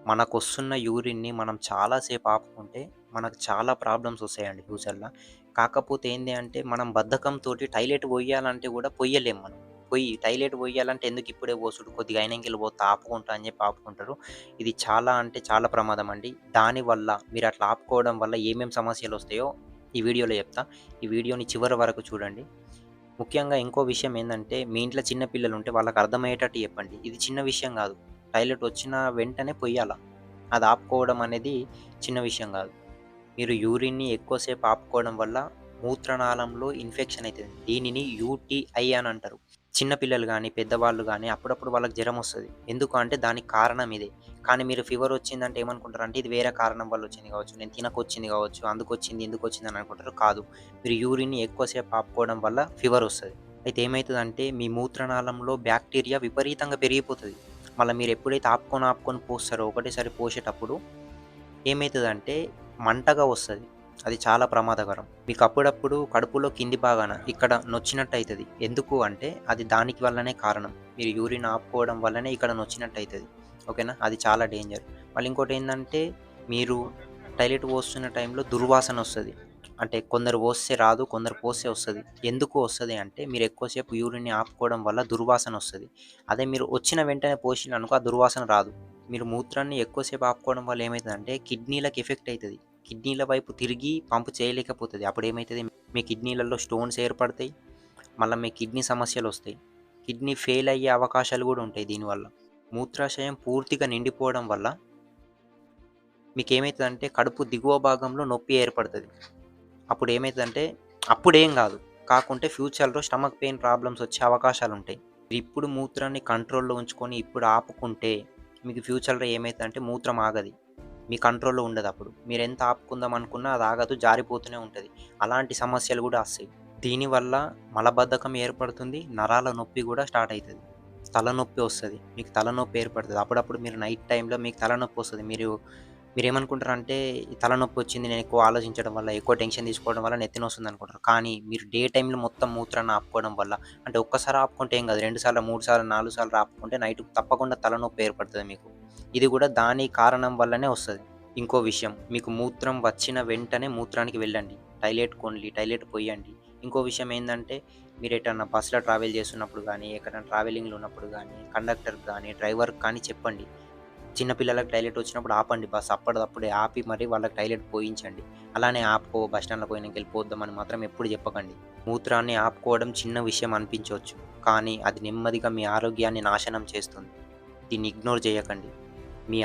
మనకొస్తున్న యూరిన్‌ని మనం చాలా సేపు ఆపుకుంటే, మనకు చాలా ప్రాబ్లమ్స్ వస్తాయండి ఫ్యూచర్‌ల. కాకపోతే ఏంది అంటే, మనం బద్ధకంతోటి టైలెట్ పొయ్యాలంటే గూడా పొయ్యలేం మనం. టైలెట్ పొయ్యాలంటే ఎందుకు ఇప్పుడే పోసుడు, కొద్దిగా అయినంకెళ్ళి పోతా ఆపుకుంటా అని చెప్పి ఆపుకుంటారు. ఇది చాలా అంటే చాలా ప్రమాదం అండి. దానివల్ల మీరట్లా ఆపుకోవడం వల్ల ఏమేం సమస్యలొస్తాయో ఈ వీడియోలో చెప్తా. ఈ వీడియోని చివరి వరకు చూడండి. ముఖ్యంగా ఇంకో విషయం ఏందంటే, మీ ఇంట్లో చిన్న పిల్లలుంటే వాళ్ళకి అర్థమయ్యేటట్టు చెప్పండి. ఇది చిన్న విషయం గాదు. టాయిలెట్ వచ్చిన వెంటనే పొయ్యాల. అది ఆపుకోవడం అనేది చిన్న విషయం గాదు. మీరు యూరిన్‌ని ఎక్కువ సేపు ఆపుకోవడం వల్ల మూత్రనాళంలో ఇన్ఫెక్షన్ అయితది. దీనిని యూటీఐ అని అంటారు. చిన్న పిల్లలు గాని, పెద్దవాళ్ళు గాని అప్పుడప్పుడు వాళ్ళకి జరమొస్తది. ఎందుకు అంటే దానికి కారణం ఇదే. కానీ మీరు ఫీవర్ వచ్చిందంటే ఏమనుకుంటారంటే ఇది వేరే కారణం వల్ల వచ్చింది కావచ్చు. నేను తినకొచ్చింది కావచ్చు. అందుకొచ్చింది, ఇందుకొచ్చింది అని అనుకుంటారు. కాదు. మీరు యూరిన్‌ని ఎక్కువ సేపు ఆపుకోవడం వల్ల ఫీవర్ వస్తది. అయితే ఏమైతదంటే మీ మూత్రనాళంలో బ్యాక్టీరియా విపరీతంగా పెరిగిపోతది. మళ్ళా మీరు ఎప్పుడైతే ఆపుకొని పోస్తారో ఒకటేసారి పోసేటప్పుడు ఏమైతదంటే మంటగా వస్తది. అది చాలా ప్రమాదకరం. మీకు అప్పుడప్పుడు కడుపులో కింది భాగాన ఇక్కడ నొచ్చినట్టయితది. ఎందుకు అంటే అది దానికి వల్లనే కారణం. మీరు యూరిన్ ఆపుకోవడం వల్లనే ఇక్కడ నొచ్చినట్టయితది. ఓకేనా? అది చాలా డేంజర్. మళ్ళీ ఇంకోటేందంటే మీరు టాయిలెట్ పోస్తున్న టైంలో దుర్వాసనొస్తది. అంటే కొందరు పోస్తే రాదు. కొందరు పోస్తే వస్తది. ఎందుకు వస్తది అంటే మీరు ఎక్కువ సేపు యూరిన్‌ని ఆపుకోవడం వల్ల దుర్వాసనొస్తది. అదే మీరు వచ్చిన వెంటనే పోషిండ్రనుకో ఆ దుర్వాసన రాదు. మీరు మూత్రాన్ని ఎక్కువ సేపు ఆపుకోవడం వల్ల ఏమైతదంటే కిడ్నీలకి ఎఫెక్ట్ అయితది. కిడ్నీల వైపు తిరిగి పంప్ చేయలేకపోతది. అప్పుడేమైతది మీ కిడ్నీలలో స్టోన్స్ ఏర్పడతాయి. మళ్ళా మీ కిడ్నీ సమస్యలొస్తాయి. కిడ్నీ ఫెయిల్ అయ్యే అవకాశాలు గూడా ఉంటాయి దీనివల్ల. మూత్రాశయం పూర్తిగా నిండిపోవడం వల్ల మీకేమైతదంటే కడుపు దిగువ భాగంలో నొప్పి ఏర్పడతది. అప్పుడేమైతదంటే అప్పుడేం గాదు. కాకుంటే ఫ్యూచర్‌లో స్టమక్ పెయిన్ ప్రాబ్లమ్స్ వచ్చే అవకాశాలుంటాయి. ఇప్పుడు మూత్రాన్ని కంట్రోల్‌లో ఉంచుకొని ఇప్పుడు ఆపుకుంటే మీకు ఫ్యూచర్‌లో ఏమైతదంటే మూత్రం ఆగది. మీ కంట్రోల్‌లో ఉండదప్పుడు. మీరెంత ఆపుకుందాం అనుకున్నా అది ఆగదు. జారిపోతూనే ఉంటది. అలాంటి సమస్యలు గూడా వస్తాయి. దీనివల్ల మలబద్ధకం ఏర్పడుతుంది. నరాల నొప్పి గూడా స్టార్ట్ అయితది. తలనొప్పి వస్తది. మీకు తలనొప్పి ఏర్పడతది. అప్పుడప్పుడు మీరు నైట్ టైమ్‌లో మీకు తలనొప్పొస్తది. మీరేమనుకుంటారంటే ఈ తలనొప్పొచ్చింది నేను ఎక్కువ ఆలోచించడం వల్ల, ఎక్కువ టెన్షన్ తీసుకోవడం వల్ల నెత్తి నొస్తుందనుకుంటారు. కానీ మీరు డే టైమ్‌లో మొత్తం మూత్రాన్ని ఆపుకోవడం వల్ల అంటే ఒక్కసారి ఆపుకుంటే ఏం కాదు. 2 సార్లు, 3 సార్లు, 4 సార్లు ఆపుకుంటే నైట్‌కి తప్పకుండా తలనొప్పి ఏర్పడతది మీకు. ఇది కూడా దాని కారణం వల్లనే వస్తది. ఇంకో విషయం మీకు మూత్రం వచ్చిన వెంటనే మూత్రానికి వెళ్ళండి. టాయిలెట్ పొయ్యండి. ఇంకో విషయం ఏందంటే మీరెటన్నా బస్‌లో ట్రావెల్ చేస్తున్నప్పుడు గానీ, ఎక్కడైనా ట్రావెలింగ్‌లో ఉన్నప్పుడు గానీ, కండక్టర్‌కి గానీ, డ్రైవర్‌కి కానీ చెప్పండి. చిన్న పిల్లలకి టాయిలెట్ వచ్చినప్పుడు ఆపండి బస్. అప్పటిదప్పుడే ఆపి మరి వాళ్ళకి టాయిలెట్ పోయించండి. అలానే ఆపుకో బస్ స్టాండ్‌లో పోయినంకెళ్ళి పోద్దామని మాత్రం ఎప్పుడు చెప్పకండి. మూత్రాన్ని ఆపుకోవడం చిన్న విషయం అనిపించొచ్చు. కానీ అది నెమ్మదిగా మీ ఆరోగ్యాన్ని నాశనం చేస్తుంది. దీన్ని ఇగ్నోర్ చేయకండి. మీ